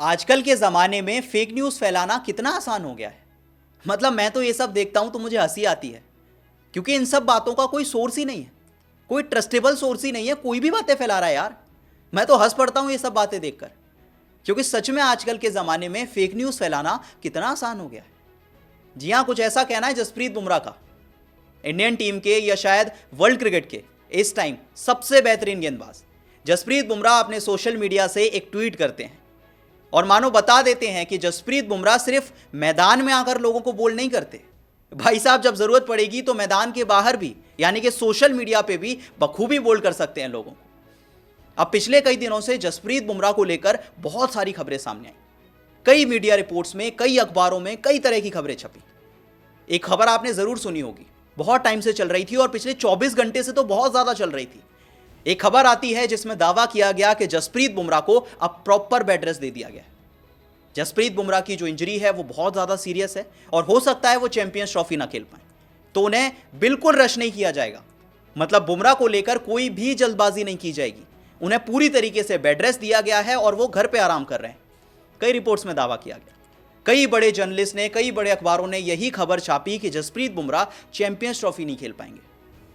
आजकल के ज़माने में फेक न्यूज़ फैलाना कितना आसान हो गया है। मतलब मैं तो ये सब देखता हूँ तो मुझे हंसी आती है, क्योंकि इन सब बातों का कोई सोर्स ही नहीं है, कोई ट्रस्टेबल सोर्स ही नहीं है। कोई भी बातें फैला रहा है यार। मैं तो हंस पड़ता हूँ ये सब बातें देखकर, क्योंकि सच में आजकल के ज़माने में फेक न्यूज़ फैलाना कितना आसान हो गया है। जी हाँ, कुछ ऐसा कहना है जसप्रीत बुमराह का, इंडियन टीम के या शायद वर्ल्ड क्रिकेट के इस टाइम सबसे बेहतरीन गेंदबाज जसप्रीत बुमराह अपने सोशल मीडिया से एक ट्वीट करते हैं और मानो बता देते हैं कि जसप्रीत बुमराह सिर्फ मैदान में आकर लोगों को बोल नहीं करते, भाई साहब जब जरूरत पड़ेगी तो मैदान के बाहर भी, यानी कि सोशल मीडिया पे भी बखूबी बोल कर सकते हैं लोगों को। अब पिछले कई दिनों से जसप्रीत बुमराह को लेकर बहुत सारी खबरें सामने आई। कई मीडिया रिपोर्ट्स में, कई अखबारों में कई तरह की खबरें छपी। एक खबर आपने जरूर सुनी होगी, बहुत टाइम से चल रही थी और पिछले 24 घंटे से तो बहुत ज्यादा चल रही थी। एक खबर आती है जिसमें दावा किया गया कि जसप्रीत बुमराह को अब प्रॉपर बेड रेस्ट दे दिया गया है। जसप्रीत बुमराह की जो इंजरी है वो बहुत ज़्यादा सीरियस है और हो सकता है वो चैंपियंस ट्रॉफी ना खेल पाए, तो उन्हें बिल्कुल रश नहीं किया जाएगा। मतलब बुमराह को लेकर कोई भी जल्दबाजी नहीं की जाएगी। उन्हें पूरी तरीके से बेड रेस्ट दिया गया है और वो घर पे आराम कर रहे हैं। कई रिपोर्ट्स में दावा किया गया, कई बड़े जर्नलिस्ट ने, कई बड़े अखबारों ने यही खबर छापी कि जसप्रीत बुमराह चैंपियंस ट्रॉफी नहीं खेल पाएंगे,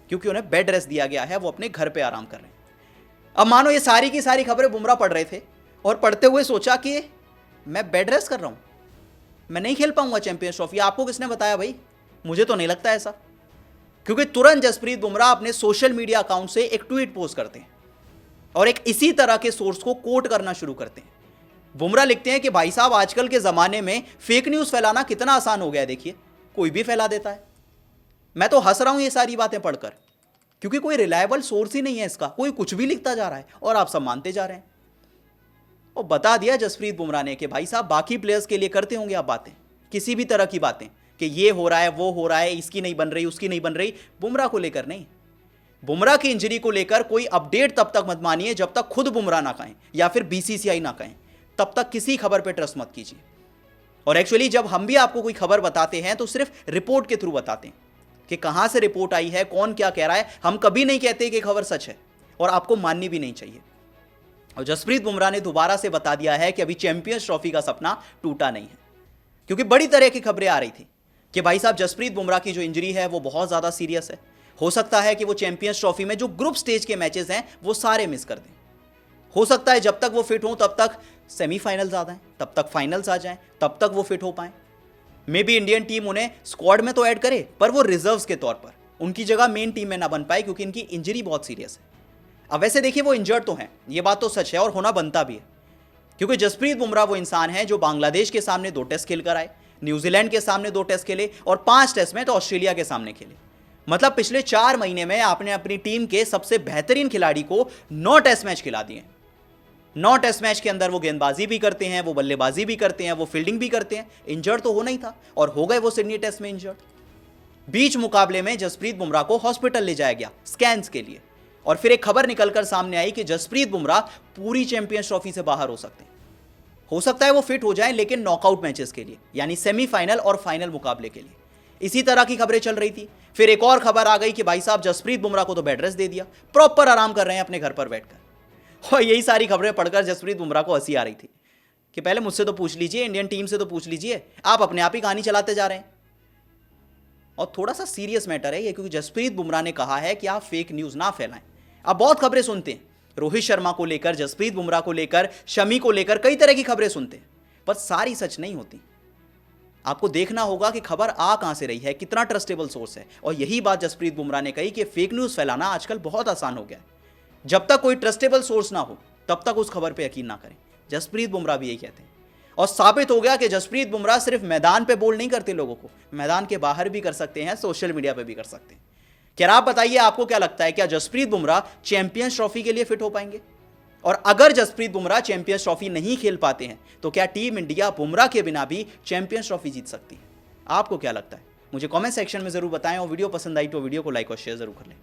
क्योंकि उन्हें बेड रेस्ट दिया गया है, वो अपने घर पे आराम कर रहे हैं। अब मानो ये सारी की सारी खबरें बुमराह पढ़ रहे थे और पढ़ते हुए सोचा कि मैं बेड रेस्ट कर रहा हूं, मैं नहीं खेल पाऊंगा चैंपियंस ट्रॉफी। आपको किसने बताया भाई? मुझे तो नहीं लगता ऐसा, क्योंकि तुरंत जसप्रीत बुमराह अपने सोशल मीडिया अकाउंट से एक ट्वीट पोस्ट करते हैं और एक इसी तरह के सोर्स को कोट करना शुरू करते हैं। बुमराह लिखते हैं कि भाई साहब आजकल के ज़माने में फेक न्यूज़ फैलाना कितना आसान हो गया है, देखिए कोई भी फैला देता है। मैं तो हंस रहा हूं ये सारी बातें पढ़कर, क्योंकि कोई रिलायबल सोर्स ही नहीं है इसका। कोई कुछ भी लिखता जा रहा है और आप सब मानते जा रहे हैं। और बता दिया जसप्रीत बुमराह ने कि भाई साहब बाकी प्लेयर्स के लिए करते होंगे आप बातें, किसी भी तरह की बातें कि ये हो रहा है, वो हो रहा है, इसकी नहीं बन रही, उसकी नहीं बन रही। बुमराह को लेकर नहीं, बुमराह की इंजरी को लेकर कोई अपडेट तब तक मत मानिए जब तक खुद बुमराह ना कहें या फिर बीसीसीआई ना कहें। तब तक किसी खबर पर ट्रस्ट मत कीजिए। और एक्चुअली जब हम भी आपको कोई खबर बताते हैं तो सिर्फ रिपोर्ट के थ्रू बताते हैं कि कहां से रिपोर्ट आई है, कौन क्या कह रहा है। हम कभी नहीं कहते कि खबर सच है और आपको माननी भी नहीं चाहिए। और जसप्रीत बुमराह ने दोबारा से बता दिया है कि अभी चैंपियंस ट्रॉफी का सपना टूटा नहीं है, क्योंकि बड़ी तरह की खबरें आ रही थी कि भाई साहब जसप्रीत बुमराह की जो इंजरी है वो बहुत ज़्यादा सीरियस है। हो सकता है कि वो चैंपियंस ट्रॉफी में जो ग्रुप स्टेज के मैचेस हैं वो सारे मिस कर दें। हो सकता है जब तक वो फिट हो तब तक सेमीफाइनल्स आ जाएं, तब तक फाइनल्स आ जाएं, तब तक वो फिट हो पाएं। मे बी इंडियन टीम उन्हें स्क्वाड में तो ऐड करे, पर वो रिजर्व्स के तौर पर उनकी जगह मेन टीम में ना बन पाए, क्योंकि इनकी इंजरी बहुत सीरियस है। अब वैसे देखिए वो इंजर्ड तो हैं, ये बात तो सच है और होना बनता भी है, क्योंकि जसप्रीत बुमराह वो इंसान है जो बांग्लादेश के सामने 2 टेस्ट खेलकर आए, न्यूजीलैंड के सामने 2 टेस्ट खेले और 5 टेस्ट में तो ऑस्ट्रेलिया के सामने खेले। मतलब पिछले 4 महीने में आपने अपनी टीम के सबसे बेहतरीन खिलाड़ी को 9 टेस्ट मैच खिला दिए। 9 टेस्ट मैच के अंदर वो गेंदबाजी भी करते हैं, वो बल्लेबाजी भी करते हैं, वो फील्डिंग भी करते हैं। इंजर्ड तो होना ही था और हो गए वो सिडनी टेस्ट में इंजर्ड। बीच मुकाबले में जसप्रीत बुमराह को हॉस्पिटल ले जाया गया स्कैन्स के लिए, और फिर एक खबर निकलकर सामने आई कि जसप्रीत बुमराह पूरी चैंपियंस ट्रॉफी से बाहर हो सकते हैं। हो सकता है वो फिट हो जाएं, लेकिन नॉकआउट मैचेस के लिए, यानी सेमीफाइनल और फाइनल मुकाबले के लिए। इसी तरह की खबरें चल रही थी। फिर एक और खबर आ गई कि भाई साहब जसप्रीत बुमराह को तो बेड रेस्ट दे दिया, प्रॉपर आराम कर रहे हैं अपने घर पर बैठकर। और यही सारी खबरें पढ़कर जसप्रीत बुमराह को हंसी आ रही थी कि पहले मुझसे तो पूछ लीजिए, इंडियन टीम से तो पूछ लीजिए, आप अपने आप ही कहानी चलाते जा रहे हैं। और थोड़ा सा सीरियस मैटर है ये, क्योंकि जसप्रीत बुमराह ने कहा है कि आप फेक न्यूज़ ना फैलाएं। आप बहुत खबरें सुनते हैं, रोहित शर्मा को लेकर, जसप्रीत बुमराह को लेकर, शमी को लेकर कई तरह की खबरें सुनते हैं, पर सारी सच नहीं होती। आपको देखना होगा कि खबर आ कहां से रही है, कितना ट्रस्टेबल सोर्स है। और यही बात जसप्रीत बुमराह ने कही कि फेक न्यूज़ फैलाना आजकल बहुत आसान हो गया है। जब तक कोई ट्रस्टेबल सोर्स ना हो तब तक उस खबर पर यकीन ना करें। जसप्रीत बुमराह भी यही कहते हैं और साबित हो गया कि जसप्रीत बुमराह सिर्फ मैदान पे बोल नहीं करते लोगों को, मैदान के बाहर भी कर सकते हैं, सोशल मीडिया पे भी कर सकते हैं। क्या आप बताइए, आपको क्या लगता है, क्या जसप्रीत बुमराह चैंपियंस ट्रॉफी के लिए फिट हो पाएंगे? और अगर जसप्रीत बुमराह चैंपियंस ट्रॉफी नहीं खेल पाते हैं तो क्या टीम इंडिया बुमराह के बिना भी चैंपियंस ट्रॉफी जीत सकती है? आपको क्या लगता है? मुझे कमेंट सेक्शन में जरूर बताएं और वीडियो पसंद आई तो वीडियो को लाइक और शेयर जरूर कर लें।